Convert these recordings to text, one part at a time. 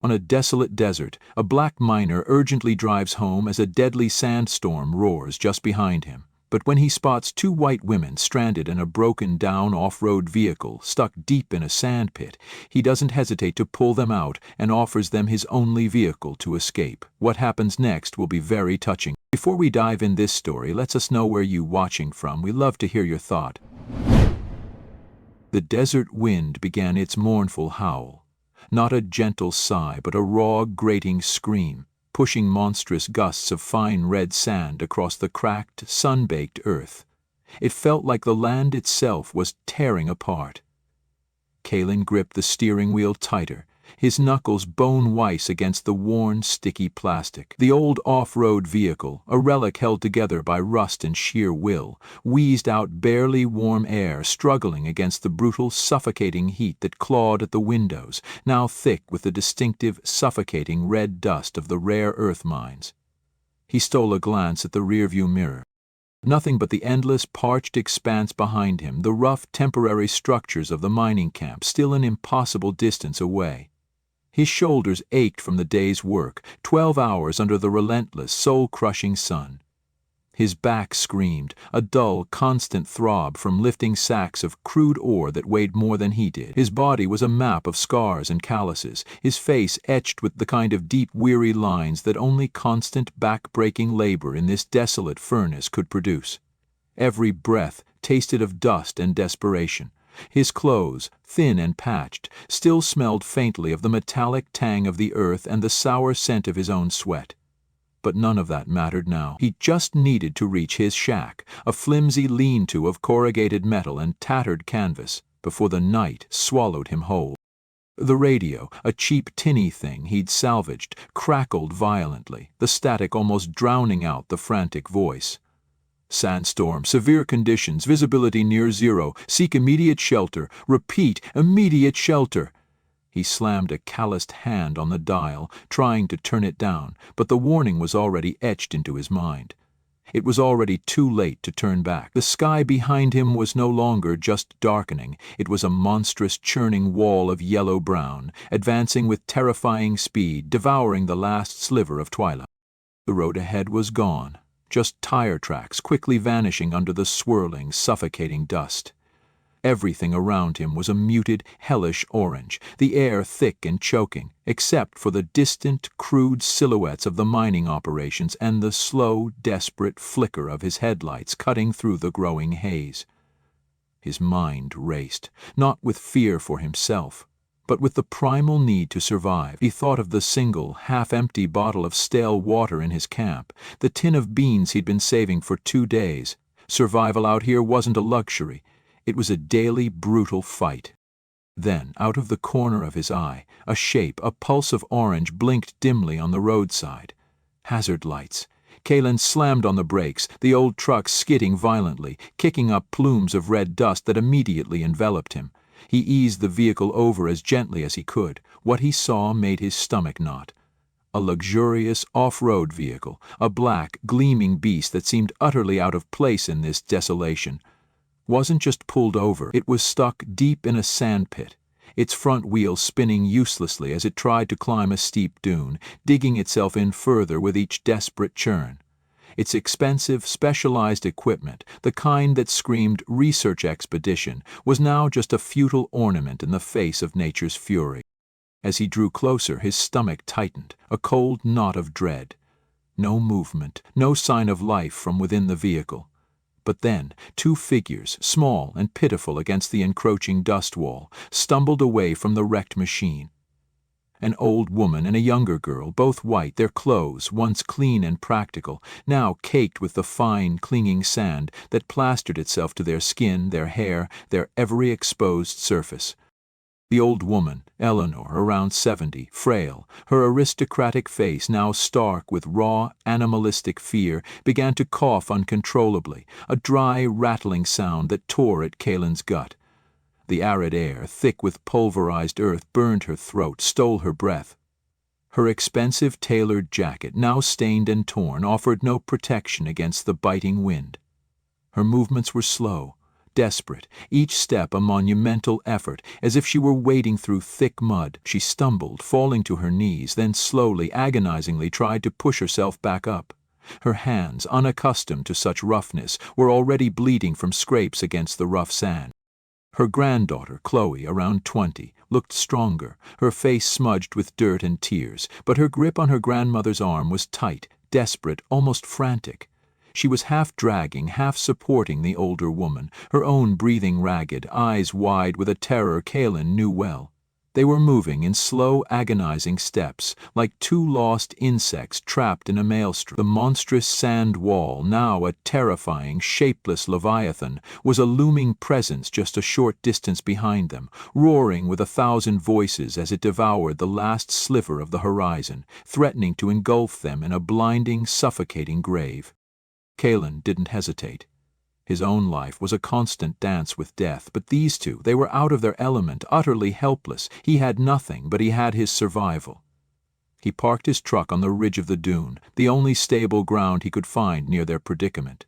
On a desolate desert, a black miner urgently drives home as a deadly sandstorm roars just behind him. But when he spots two white women stranded in a broken-down off-road vehicle stuck deep in a sand pit, he doesn't hesitate to pull them out and offers them his only vehicle to escape. What happens next will be very touching. Before we dive in this story, let us know where you're watching from. We love to hear your thought. The desert wind began its mournful howl. Not a gentle sigh, but a raw, grating scream, pushing monstrous gusts of fine red sand across the cracked, sun-baked earth. It felt like the land itself was tearing apart. Kalen gripped the steering wheel tighter, his knuckles bone-white against the worn, sticky plastic. The old off-road vehicle, a relic held together by rust and sheer will, wheezed out barely warm air, struggling against the brutal, suffocating heat that clawed at the windows, now thick with the distinctive, suffocating red dust of the rare earth mines. He stole a glance at the rearview mirror. Nothing but the endless, parched expanse behind him, the rough, temporary structures of the mining camp still an impossible distance away. His shoulders ached from the day's work, 12 hours under the relentless, soul-crushing sun. His back screamed, a dull, constant throb from lifting sacks of crude ore that weighed more than he did. His body was a map of scars and calluses, his face etched with the kind of deep, weary lines that only constant, back-breaking labor in this desolate furnace could produce. Every breath tasted of dust and desperation. His clothes, thin and patched, still smelled faintly of the metallic tang of the earth and the sour scent of his own sweat. But none of that mattered now. He just needed to reach his shack, a flimsy lean-to of corrugated metal and tattered canvas, before the night swallowed him whole. The radio, a cheap tinny thing he'd salvaged, crackled violently, the static almost drowning out the frantic voice. Sandstorm, severe conditions, visibility near zero, seek immediate shelter, repeat, immediate shelter. He slammed a calloused hand on the dial, trying to turn it down, but the warning was already etched into his mind. It was already too late to turn back. The sky behind him was no longer just darkening, it was a monstrous churning wall of yellow-brown, advancing with terrifying speed, devouring the last sliver of twilight. The road ahead was gone. Just tire tracks quickly vanishing under the swirling, suffocating dust. Everything around him was a muted, hellish orange, the air thick and choking, except for the distant, crude silhouettes of the mining operations and the slow, desperate flicker of his headlights cutting through the growing haze. His mind raced, not with fear for himself, but with the primal need to survive. He thought of the single, half-empty bottle of stale water in his camp, the tin of beans he'd been saving for 2 days. Survival out here wasn't a luxury. It was a daily, brutal fight. Then, out of the corner of his eye, a shape, a pulse of orange, blinked dimly on the roadside. Hazard lights. Kalen slammed on the brakes, the old truck skidding violently, kicking up plumes of red dust that immediately enveloped him. He eased the vehicle over as gently as he could. What he saw made his stomach knot. A luxurious off-road vehicle, a black, gleaming beast that seemed utterly out of place in this desolation. Wasn't just pulled over, it was stuck deep in a sand pit, its front wheels spinning uselessly as it tried to climb a steep dune, digging itself in further with each desperate churn. Its expensive, specialized equipment, the kind that screamed research expedition, was now just a futile ornament in the face of nature's fury. As he drew closer, his stomach tightened, a cold knot of dread. No movement, no sign of life from within the vehicle. But then, 2 figures, small and pitiful against the encroaching dust wall, stumbled away from the wrecked machine. An old woman and a younger girl, both white, their clothes, once clean and practical, now caked with the fine, clinging sand that plastered itself to their skin, their hair, their every exposed surface. The old woman, Eleanor, around 70, frail, her aristocratic face now stark with raw, animalistic fear, began to cough uncontrollably, a dry, rattling sound that tore at Kalen's gut. The arid air, thick with pulverized earth, burned her throat, stole her breath. Her expensive tailored jacket, now stained and torn, offered no protection against the biting wind. Her movements were slow, desperate, each step a monumental effort, as if she were wading through thick mud. She stumbled, falling to her knees, then slowly, agonizingly tried to push herself back up. Her hands, unaccustomed to such roughness, were already bleeding from scrapes against the rough sand. Her granddaughter, Chloe, around 20, looked stronger, her face smudged with dirt and tears, but her grip on her grandmother's arm was tight, desperate, almost frantic. She was half dragging, half supporting the older woman, her own breathing ragged, eyes wide with a terror Kaelin knew well. They were moving in slow, agonizing steps, like two lost insects trapped in a maelstrom. The monstrous sand wall, now a terrifying, shapeless leviathan, was a looming presence just a short distance behind them, roaring with 1,000 voices as it devoured the last sliver of the horizon, threatening to engulf them in a blinding, suffocating grave. Kaelin didn't hesitate. His own life was a constant dance with death, but these two, they were out of their element, utterly helpless. He had nothing, but he had his survival. He parked his truck on the ridge of the dune, the only stable ground he could find near their predicament.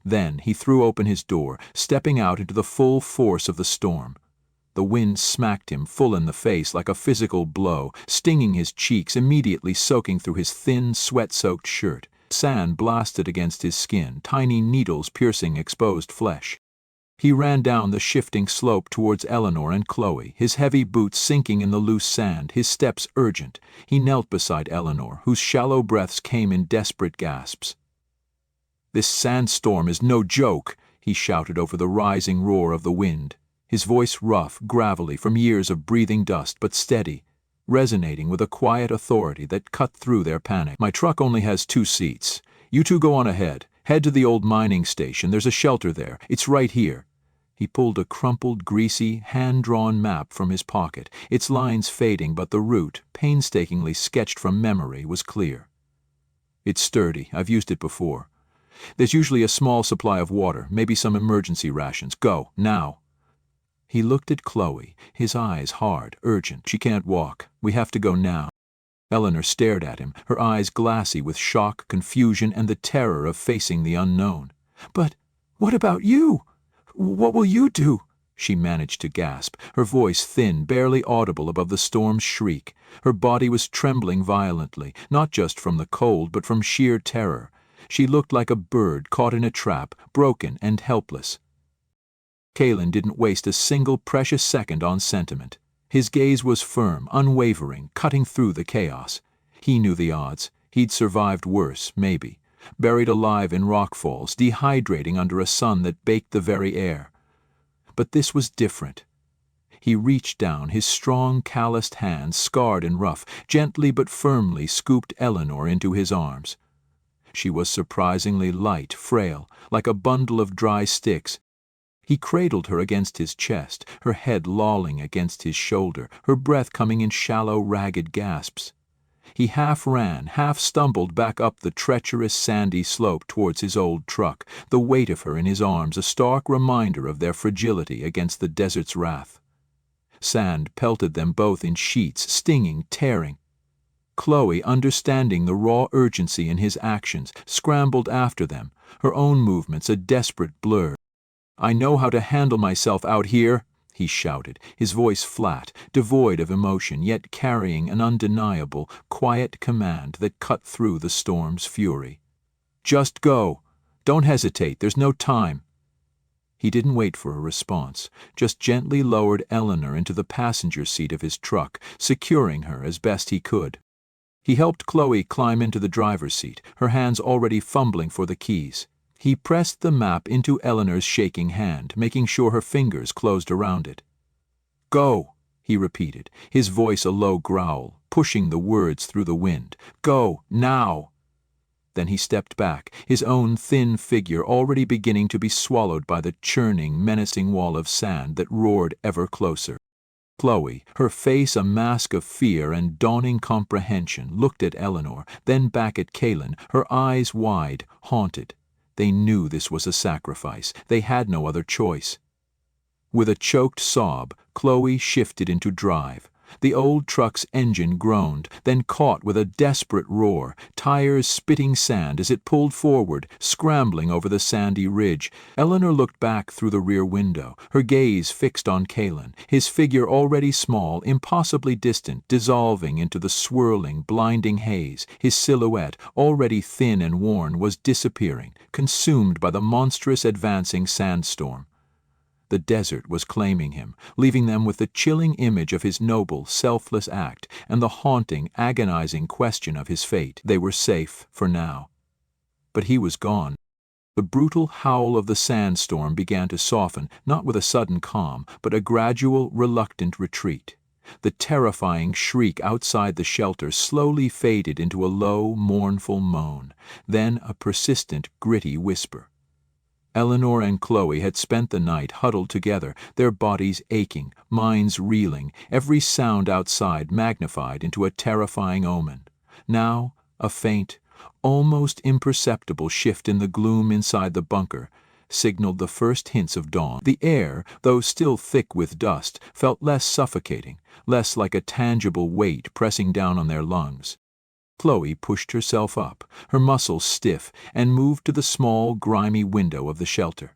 Then he threw open his door, stepping out into the full force of the storm. The wind smacked him full in the face like a physical blow, stinging his cheeks, immediately soaking through his thin, sweat-soaked shirt. Sand blasted against his skin, tiny needles piercing exposed flesh. He ran down the shifting slope towards Eleanor and Chloe, his heavy boots sinking in the loose sand, his steps urgent. He knelt beside Eleanor, whose shallow breaths came in desperate gasps. "This sandstorm is no joke," he shouted over the rising roar of the wind, his voice rough, gravelly from years of breathing dust, but steady, resonating with a quiet authority that cut through their panic. "My truck only has 2 seats. You two go on ahead. Head to the old mining station. There's a shelter there. It's right here." He pulled a crumpled, greasy, hand-drawn map from his pocket, its lines fading, but the route, painstakingly sketched from memory, was clear. "It's sturdy. I've used it before. There's usually a small supply of water, maybe some emergency rations. Go, now." He looked at Chloe, his eyes hard, urgent. "She can't walk. We have to go now." Eleanor stared at him, her eyes glassy with shock, confusion, and the terror of facing the unknown. "But what about you? What will you do?" she managed to gasp, her voice thin, barely audible above the storm's shriek. Her body was trembling violently, not just from the cold, but from sheer terror. She looked like a bird caught in a trap, broken and helpless. Kaelin didn't waste a single precious second on sentiment. His gaze was firm, unwavering, cutting through the chaos. He knew the odds. He'd survived worse, maybe. Buried alive in rock falls, dehydrating under a sun that baked the very air. But this was different. He reached down, his strong, calloused hands, scarred and rough, gently but firmly scooped Eleanor into his arms. She was surprisingly light, frail, like a bundle of dry sticks. He cradled her against his chest, her head lolling against his shoulder, her breath coming in shallow, ragged gasps. He half ran, half stumbled back up the treacherous, sandy slope towards his old truck, the weight of her in his arms a stark reminder of their fragility against the desert's wrath. Sand pelted them both in sheets, stinging, tearing. Chloe, understanding the raw urgency in his actions, scrambled after them, her own movements a desperate blur. "I know how to handle myself out here," he shouted, his voice flat, devoid of emotion, yet carrying an undeniable, quiet command that cut through the storm's fury. "Just go. Don't hesitate. There's no time." He didn't wait for a response, just gently lowered Eleanor into the passenger seat of his truck, securing her as best he could. He helped Chloe climb into the driver's seat, her hands already fumbling for the keys. He pressed the map into Eleanor's shaking hand, making sure her fingers closed around it. "Go," he repeated, his voice a low growl, pushing the words through the wind. "Go, now." Then he stepped back, his own thin figure already beginning to be swallowed by the churning, menacing wall of sand that roared ever closer. Chloe, her face a mask of fear and dawning comprehension, looked at Eleanor, then back at Kaelin, her eyes wide, haunted. They knew this was a sacrifice. They had no other choice. With a choked sob, Chloe shifted into drive. The old truck's engine groaned, then caught with a desperate roar, tires spitting sand as it pulled forward, scrambling over the sandy ridge. Eleanor looked back through the rear window, her gaze fixed on Kalen, his figure already small, impossibly distant, dissolving into the swirling, blinding haze. His silhouette, already thin and worn, was disappearing, consumed by the monstrous advancing sandstorm. The desert was claiming him, leaving them with the chilling image of his noble, selfless act and the haunting, agonizing question of his fate. They were safe for now. But he was gone. The brutal howl of the sandstorm began to soften, not with a sudden calm, but a gradual, reluctant retreat. The terrifying shriek outside the shelter slowly faded into a low, mournful moan, then a persistent, gritty whisper. Eleanor and Chloe had spent the night huddled together, their bodies aching, minds reeling, every sound outside magnified into a terrifying omen. Now, a faint, almost imperceptible shift in the gloom inside the bunker signaled the first hints of dawn. The air, though still thick with dust, felt less suffocating, less like a tangible weight pressing down on their lungs. Chloe pushed herself up, her muscles stiff, and moved to the small, grimy window of the shelter.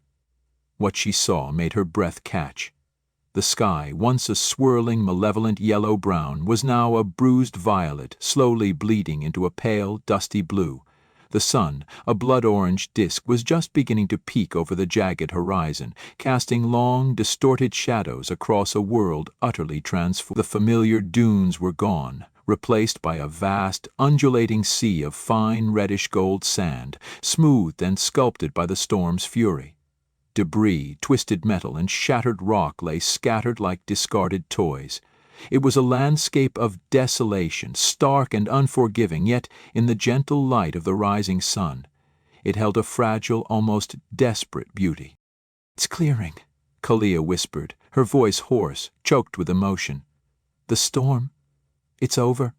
What she saw made her breath catch. The sky, once a swirling, malevolent yellow-brown, was now a bruised violet, slowly bleeding into a pale, dusty blue. The sun, a blood-orange disk, was just beginning to peek over the jagged horizon, casting long, distorted shadows across a world utterly transformed. The familiar dunes were gone, replaced by a vast, undulating sea of fine reddish-gold sand, smoothed and sculpted by the storm's fury. Debris, twisted metal, and shattered rock lay scattered like discarded toys. It was a landscape of desolation, stark and unforgiving, yet, in the gentle light of the rising sun, it held a fragile, almost desperate beauty. "It's clearing," Kalia whispered, her voice hoarse, choked with emotion. "The storm, it's over."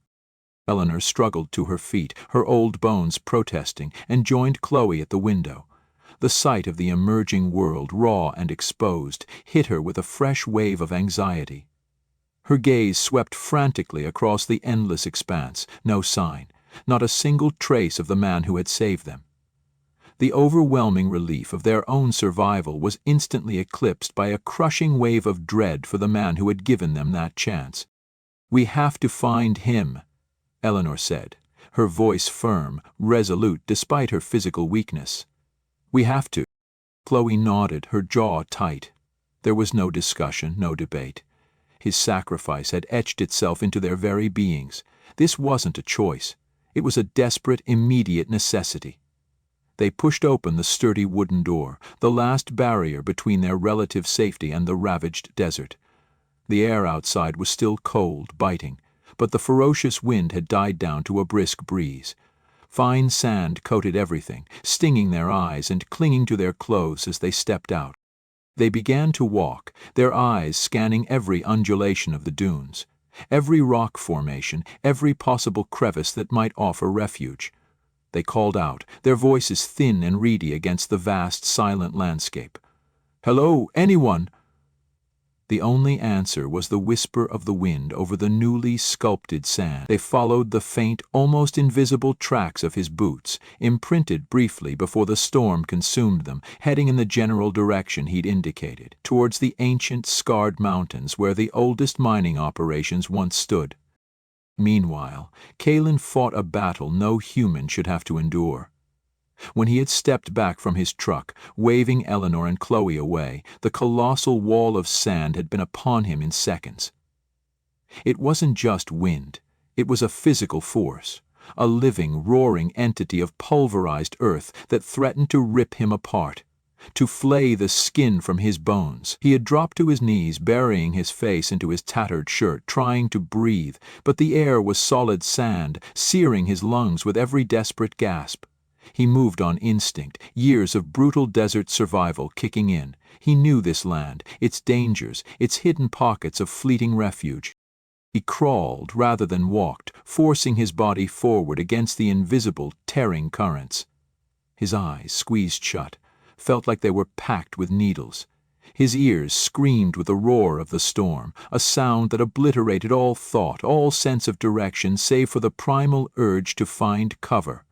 Eleanor struggled to her feet, her old bones protesting, and joined Chloe at the window. The sight of the emerging world, raw and exposed, hit her with a fresh wave of anxiety. Her gaze swept frantically across the endless expanse, no sign, not a single trace of the man who had saved them. The overwhelming relief of their own survival was instantly eclipsed by a crushing wave of dread for the man who had given them that chance. "We have to find him," Eleanor said, her voice firm, resolute despite her physical weakness. "We have to." Chloe nodded, her jaw tight. There was no discussion, no debate. His sacrifice had etched itself into their very beings. This wasn't a choice. It was a desperate, immediate necessity. They pushed open the sturdy wooden door, the last barrier between their relative safety and the ravaged desert. The air outside was still cold, biting, but the ferocious wind had died down to a brisk breeze. Fine sand coated everything, stinging their eyes and clinging to their clothes as they stepped out. They began to walk, their eyes scanning every undulation of the dunes, every rock formation, every possible crevice that might offer refuge. They called out, their voices thin and reedy against the vast, silent landscape. "Hello, anyone?" The only answer was the whisper of the wind over the newly sculpted sand. They followed the faint, almost invisible tracks of his boots, imprinted briefly before the storm consumed them, heading in the general direction he'd indicated, towards the ancient, scarred mountains where the oldest mining operations once stood. Meanwhile, Kalen fought a battle no human should have to endure. When he had stepped back from his truck, waving Eleanor and Chloe away, the colossal wall of sand had been upon him in seconds. It wasn't just wind. It was a physical force, a living, roaring entity of pulverized earth that threatened to rip him apart, to flay the skin from his bones. He had dropped to his knees, burying his face into his tattered shirt, trying to breathe, but the air was solid sand, searing his lungs with every desperate gasp. He moved on instinct, years of brutal desert survival kicking in. He knew this land, its dangers, its hidden pockets of fleeting refuge. He crawled rather than walked, forcing his body forward against the invisible, tearing currents. His eyes, squeezed shut, felt like they were packed with needles. His ears screamed with the roar of the storm, a sound that obliterated all thought, all sense of direction, save for the primal urge to find cover.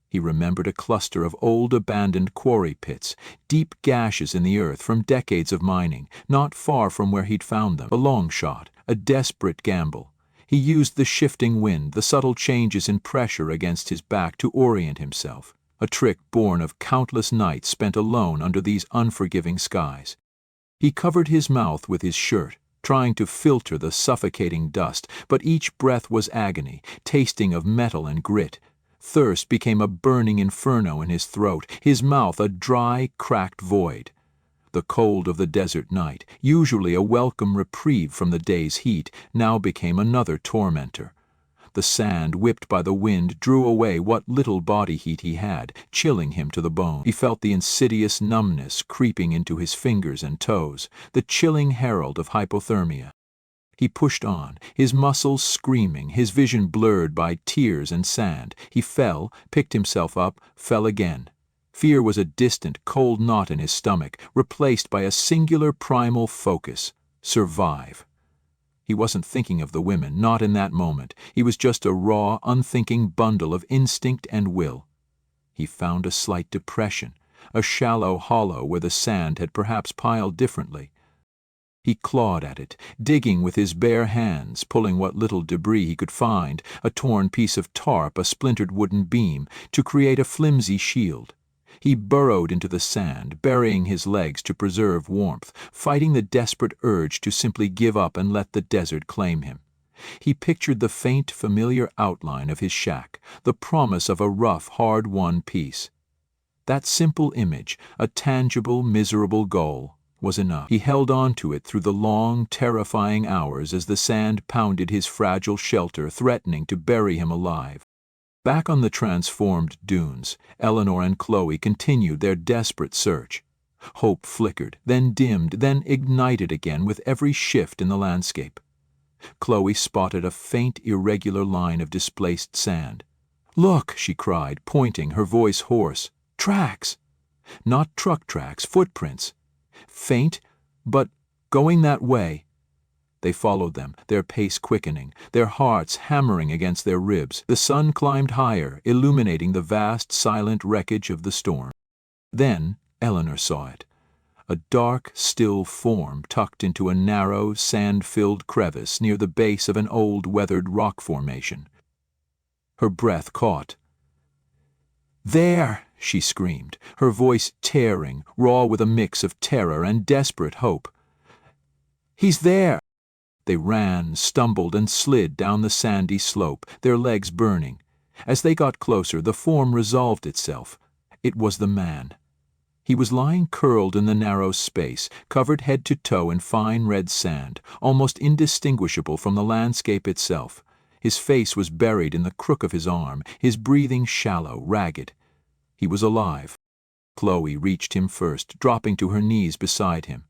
He remembered a cluster of old abandoned quarry pits, deep gashes in the earth from decades of mining, not far from where he'd found them. A long shot, a desperate gamble. He used the shifting wind, the subtle changes in pressure against his back to orient himself, a trick born of countless nights spent alone under these unforgiving skies. He covered his mouth with his shirt, trying to filter the suffocating dust, but each breath was agony, tasting of metal and grit. Thirst became a burning inferno in his throat, his mouth a dry, cracked void. The cold of the desert night, usually a welcome reprieve from the day's heat, now became another tormentor. The sand, whipped by the wind, drew away what little body heat he had, chilling him to the bone. He felt the insidious numbness creeping into his fingers and toes, the chilling herald of hypothermia. He pushed on, his muscles screaming, his vision blurred by tears and sand. He fell, picked himself up, fell again. Fear was a distant, cold knot in his stomach, replaced by a singular primal focus: survive. He wasn't thinking of the women, not in that moment. He was just a raw, unthinking bundle of instinct and will. He found a slight depression, a shallow hollow where the sand had perhaps piled differently. He clawed at it, digging with his bare hands, pulling what little debris he could find, a torn piece of tarp, a splintered wooden beam, to create a flimsy shield. He burrowed into the sand, burying his legs to preserve warmth, fighting the desperate urge to simply give up and let the desert claim him. He pictured the faint, familiar outline of his shack, the promise of a rough, hard-won peace. That simple image, a tangible, miserable goal, was enough. He held on to it through the long, terrifying hours as the sand pounded his fragile shelter, threatening to bury him alive. Back on the transformed dunes, Eleanor and Chloe continued their desperate search. Hope flickered, then dimmed, then ignited again with every shift in the landscape. Chloe spotted a faint, irregular line of displaced sand. "Look!" she cried, pointing, her voice hoarse. "Tracks! Not truck tracks, footprints. Faint, but going that way." They followed them, their pace quickening, their hearts hammering against their ribs. The sun climbed higher, illuminating the vast, silent wreckage of the storm. Then Eleanor saw it. A dark, still form tucked into a narrow, sand-filled crevice near the base of an old, weathered rock formation. Her breath caught. "There!" she screamed, her voice tearing, raw with a mix of terror and desperate hope. "He's there!" They ran, stumbled, and slid down the sandy slope, their legs burning. As they got closer, the form resolved itself. It was the man. He was lying curled in the narrow space, covered head to toe in fine red sand, almost indistinguishable from the landscape itself. His face was buried in the crook of his arm, his breathing shallow, ragged. He was alive. Chloe reached him first, dropping to her knees beside him.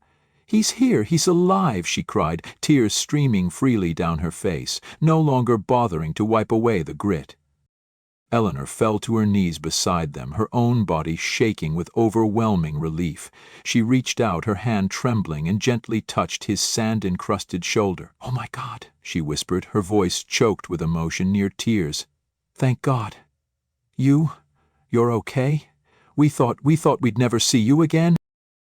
"He's here, he's alive!" she cried, tears streaming freely down her face, no longer bothering to wipe away the grit. Eleanor fell to her knees beside them, her own body shaking with overwhelming relief. She reached out, her hand trembling, and gently touched his sand-encrusted shoulder. "Oh my God," she whispered, her voice choked with emotion near tears. "Thank God. You're okay? We thought we'd never see you again."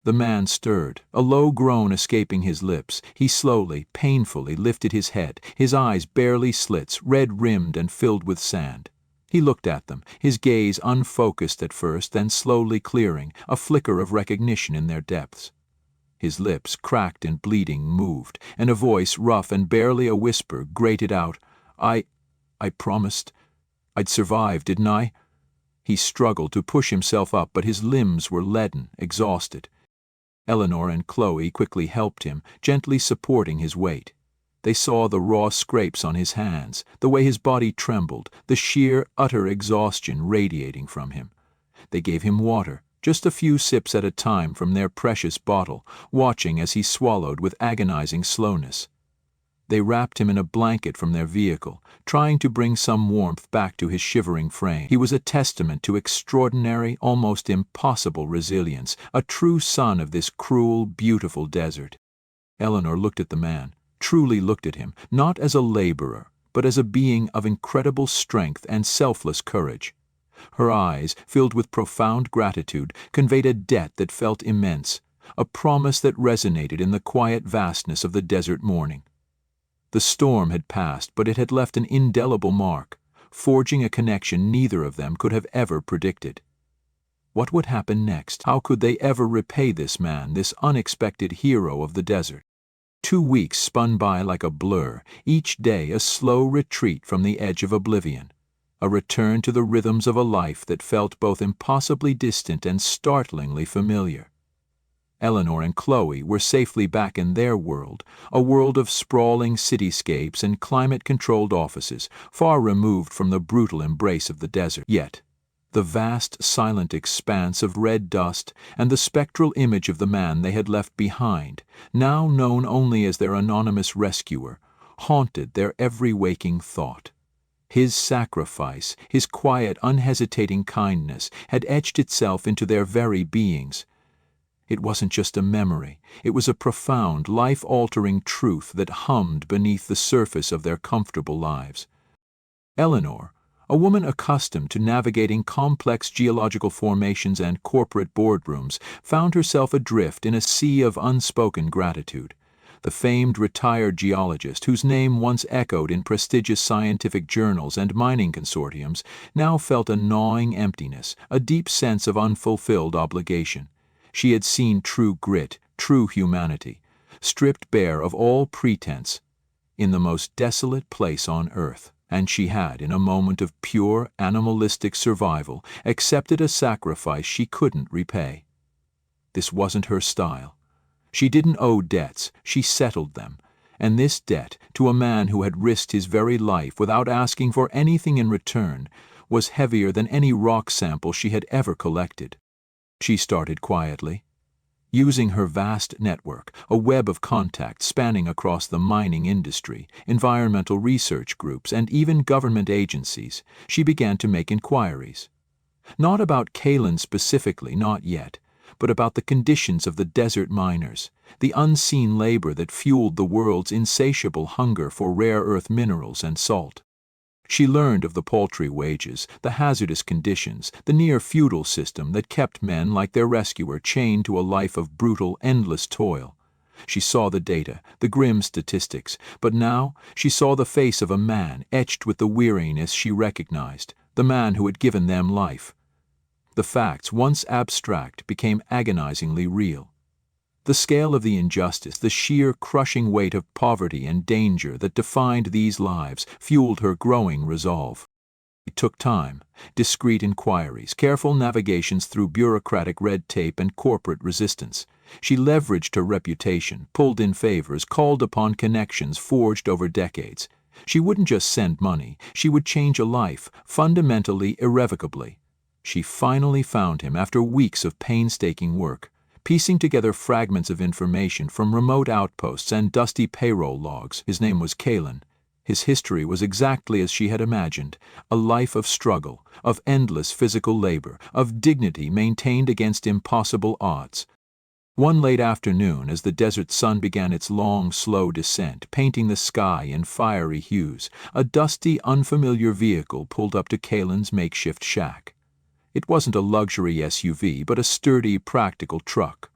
The man stirred, a low groan escaping his lips. He slowly, painfully lifted his head, his eyes barely slits, red-rimmed and filled with sand. He looked at them, his gaze unfocused at first, then slowly clearing, a flicker of recognition in their depths. His lips, cracked and bleeding, moved, and a voice, rough and barely a whisper, grated out, I promised. I'd survive, didn't I?" He struggled to push himself up, but his limbs were leaden, exhausted. Eleanor and Chloe quickly helped him, gently supporting his weight. They saw the raw scrapes on his hands, the way his body trembled, the sheer, utter exhaustion radiating from him. They gave him water, just a few sips at a time from their precious bottle, watching as he swallowed with agonizing slowness. They wrapped him in a blanket from their vehicle, trying to bring some warmth back to his shivering frame. He was a testament to extraordinary, almost impossible resilience, a true son of this cruel, beautiful desert. Eleanor looked at the man, truly looked at him, not as a laborer, but as a being of incredible strength and selfless courage. Her eyes, filled with profound gratitude, conveyed a debt that felt immense, a promise that resonated in the quiet vastness of the desert morning. The storm had passed, but it had left an indelible mark, forging a connection neither of them could have ever predicted. What would happen next? How could they ever repay this man, this unexpected hero of the desert? 2 weeks spun by like a blur, each day a slow retreat from the edge of oblivion, a return to the rhythms of a life that felt both impossibly distant and startlingly familiar. Eleanor and Chloe were safely back in their world, a world of sprawling cityscapes and climate-controlled offices, far removed from the brutal embrace of the desert. Yet, the vast, silent expanse of red dust and the spectral image of the man they had left behind, now known only as their anonymous rescuer, haunted their every waking thought. His sacrifice, his quiet, unhesitating kindness, had etched itself into their very beings. It wasn't just a memory, it was a profound, life-altering truth that hummed beneath the surface of their comfortable lives. Eleanor, a woman accustomed to navigating complex geological formations and corporate boardrooms, found herself adrift in a sea of unspoken gratitude. The famed retired geologist, whose name once echoed in prestigious scientific journals and mining consortiums, now felt a gnawing emptiness, a deep sense of unfulfilled obligation. She had seen true grit, true humanity, stripped bare of all pretense, in the most desolate place on earth, and she had, in a moment of pure animalistic survival, accepted a sacrifice she couldn't repay. This wasn't her style. She didn't owe debts, she settled them, and this debt, to a man who had risked his very life without asking for anything in return, was heavier than any rock sample she had ever collected. She started quietly. Using her vast network, a web of contacts spanning across the mining industry, environmental research groups, and even government agencies, she began to make inquiries. Not about Kaelin specifically, not yet, but about the conditions of the desert miners, the unseen labor that fueled the world's insatiable hunger for rare earth minerals and salt. She learned of the paltry wages, the hazardous conditions, the near-feudal system that kept men like their rescuer chained to a life of brutal, endless toil. She saw the data, the grim statistics, but now she saw the face of a man etched with the weariness she recognized, the man who had given them life. The facts, once abstract, became agonizingly real. The scale of the injustice, the sheer crushing weight of poverty and danger that defined these lives, fueled her growing resolve. It took time, discreet inquiries, careful navigations through bureaucratic red tape and corporate resistance. She leveraged her reputation, pulled in favors, called upon connections forged over decades. She wouldn't just send money, she would change a life, fundamentally, irrevocably. She finally found him after weeks of painstaking work, piecing together fragments of information from remote outposts and dusty payroll logs. His name was Kaelin. His history was exactly as she had imagined, a life of struggle, of endless physical labor, of dignity maintained against impossible odds. One late afternoon, as the desert sun began its long, slow descent, painting the sky in fiery hues, a dusty, unfamiliar vehicle pulled up to Kaelin's makeshift shack. It wasn't a luxury SUV, but a sturdy, practical truck.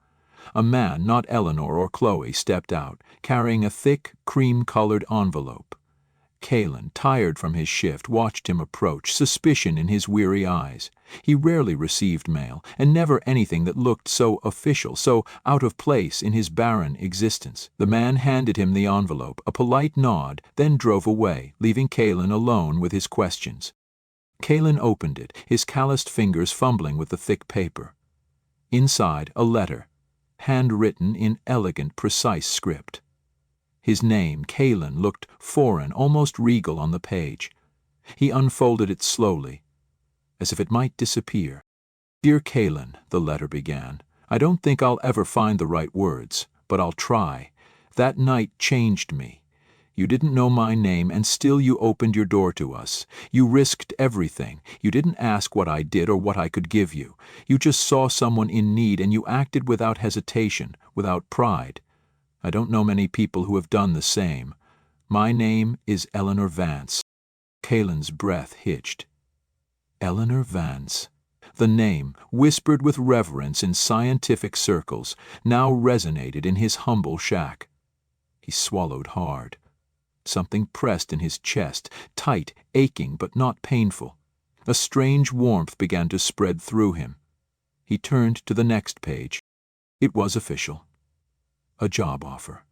A man, not Eleanor or Chloe, stepped out, carrying a thick, cream-colored envelope. Kaelin, tired from his shift, watched him approach, suspicion in his weary eyes. He rarely received mail, and never anything that looked so official, so out of place in his barren existence. The man handed him the envelope, a polite nod, then drove away, leaving Kaelin alone with his questions. Kaelin opened it, his calloused fingers fumbling with the thick paper. Inside, a letter, handwritten in elegant, precise script. His name, Kaelin, looked foreign, almost regal on the page. He unfolded it slowly, as if it might disappear. "Dear Kaelin," the letter began, "I don't think I'll ever find the right words, but I'll try. That night changed me. You didn't know my name, and still you opened your door to us. You risked everything. You didn't ask what I did or what I could give you. You just saw someone in need, and you acted without hesitation, without pride. I don't know many people who have done the same. My name is Eleanor Vance." Kalen's breath hitched. Eleanor Vance. The name, whispered with reverence in scientific circles, now resonated in his humble shack. He swallowed hard. Something pressed in his chest, tight, aching, but not painful. A strange warmth began to spread through him. He turned to the next page. It was official. A job offer.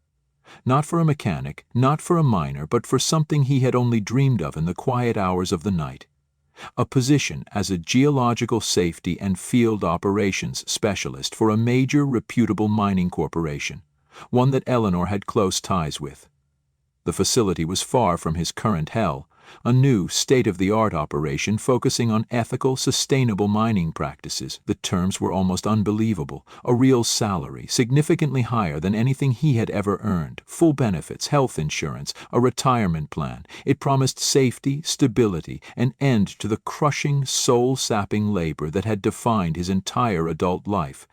Not for a mechanic, not for a miner, but for something he had only dreamed of in the quiet hours of the night. A position as a geological safety and field operations specialist for a major reputable mining corporation, one that Eleanor had close ties with. The facility was far from his current hell, a new, state-of-the-art operation focusing on ethical, sustainable mining practices. The terms were almost unbelievable. A real salary, significantly higher than anything he had ever earned, full benefits, health insurance, a retirement plan. It promised safety, stability, an end to the crushing, soul-sapping labor that had defined his entire adult life.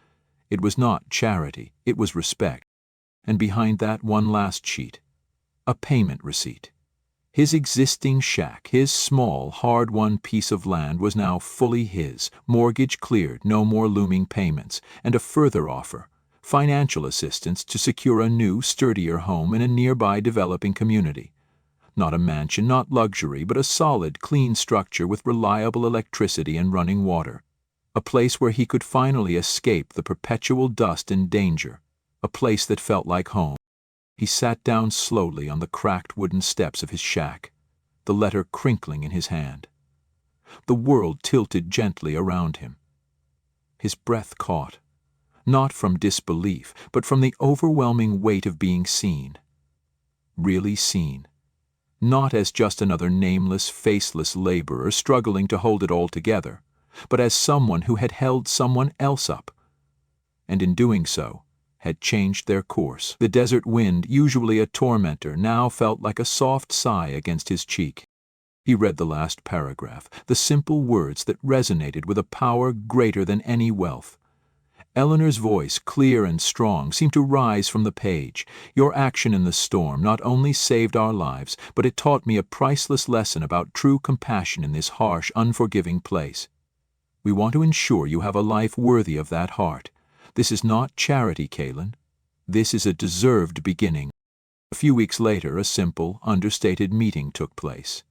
It was not charity, it was respect. And behind that, one last sheet. A payment receipt. His existing shack, his small, hard-won piece of land was now fully his, mortgage cleared, no more looming payments, and a further offer, financial assistance to secure a new, sturdier home in a nearby developing community. Not a mansion, not luxury, but a solid, clean structure with reliable electricity and running water. A place where he could finally escape the perpetual dust and danger. A place that felt like home. He sat down slowly on the cracked wooden steps of his shack, the letter crinkling in his hand. The world tilted gently around him. His breath caught, not from disbelief, but from the overwhelming weight of being seen. Really seen. Not as just another nameless, faceless laborer struggling to hold it all together, but as someone who had held someone else up. And in doing so, had changed their course. The desert wind, usually a tormentor, now felt like a soft sigh against his cheek. He read the last paragraph, the simple words that resonated with a power greater than any wealth. Eleanor's voice, clear and strong, seemed to rise from the page. "Your action in the storm not only saved our lives, but it taught me a priceless lesson about true compassion in this harsh, unforgiving place. We want to ensure you have a life worthy of that heart. This is not charity, Kalen. This is a deserved beginning." A few weeks later, a simple, understated meeting took place.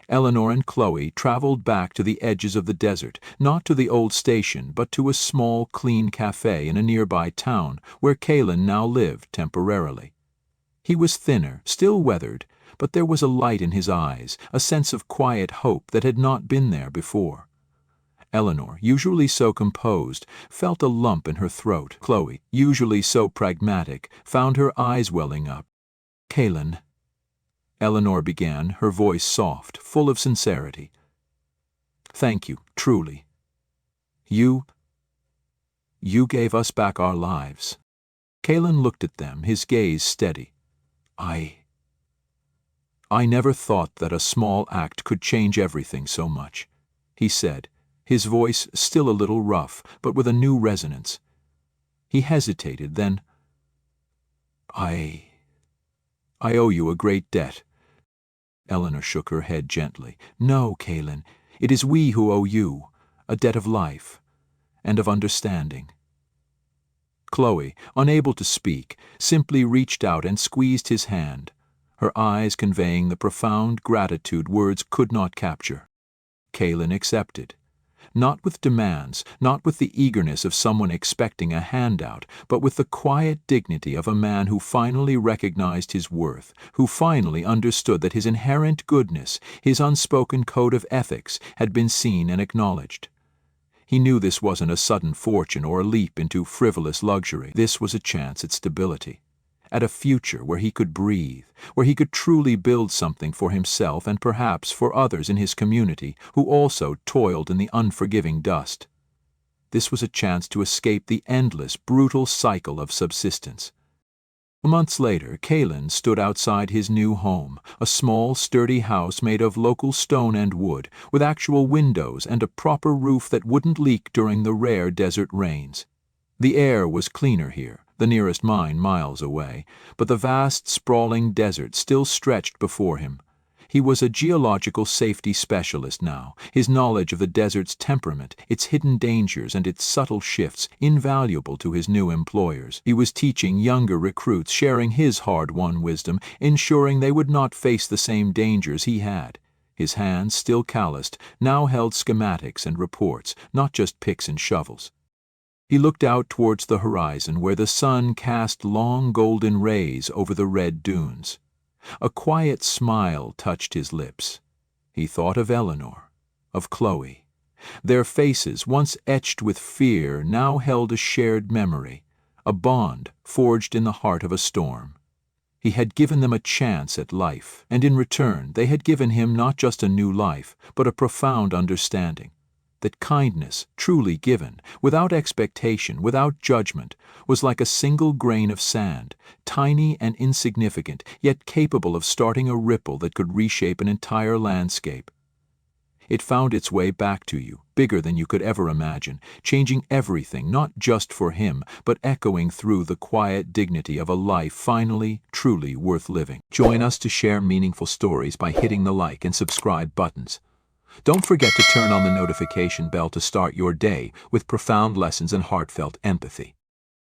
Eleanor and Chloe traveled back to the edges of the desert, not to the old station, but to a small, clean cafe in a nearby town where Kalen now lived temporarily. He was thinner, still weathered, but there was a light in his eyes, a sense of quiet hope that had not been there before. Eleanor, usually so composed, felt a lump in her throat. Chloe, usually so pragmatic, found her eyes welling up. "Kalen," Eleanor began, her voice soft, full of sincerity. "Thank you, truly. You gave us back our lives." Kalen looked at them, his gaze steady. I never thought that a small act could change everything so much," he said, his voice still a little rough, but with a new resonance. He hesitated, then, I owe you a great debt." Eleanor shook her head gently. "No, Kalen, it is we who owe you, a debt of life, and of understanding." Chloe, unable to speak, simply reached out and squeezed his hand, her eyes conveying the profound gratitude words could not capture. Kalen accepted. Not with demands, not with the eagerness of someone expecting a handout, but with the quiet dignity of a man who finally recognized his worth, who finally understood that his inherent goodness, his unspoken code of ethics, had been seen and acknowledged. He knew this wasn't a sudden fortune or a leap into frivolous luxury. This was a chance at stability, at a future where he could breathe, where he could truly build something for himself and perhaps for others in his community who also toiled in the unforgiving dust. This was a chance to escape the endless, brutal cycle of subsistence. Months later, Kalen stood outside his new home, a small, sturdy house made of local stone and wood, with actual windows and a proper roof that wouldn't leak during the rare desert rains. The air was cleaner here, the nearest mine miles away, but the vast, sprawling desert still stretched before him. He was a geological safety specialist now, his knowledge of the desert's temperament, its hidden dangers and its subtle shifts, invaluable to his new employers. He was teaching younger recruits, sharing his hard-won wisdom, ensuring they would not face the same dangers he had. His hands, still calloused, now held schematics and reports, not just picks and shovels. He looked out towards the horizon where the sun cast long golden rays over the red dunes. A quiet smile touched his lips. He thought of Eleanor, of Chloe. Their faces, once etched with fear, now held a shared memory, a bond forged in the heart of a storm. He had given them a chance at life, and in return they had given him not just a new life, but a profound understanding that kindness, truly given, without expectation, without judgment, was like a single grain of sand, tiny and insignificant, yet capable of starting a ripple that could reshape an entire landscape. It found its way back to you, bigger than you could ever imagine, changing everything, not just for him, but echoing through the quiet dignity of a life finally, truly worth living. Join us to share meaningful stories by hitting the like and subscribe buttons. Don't forget to turn on the notification bell to start your day with profound lessons and heartfelt empathy.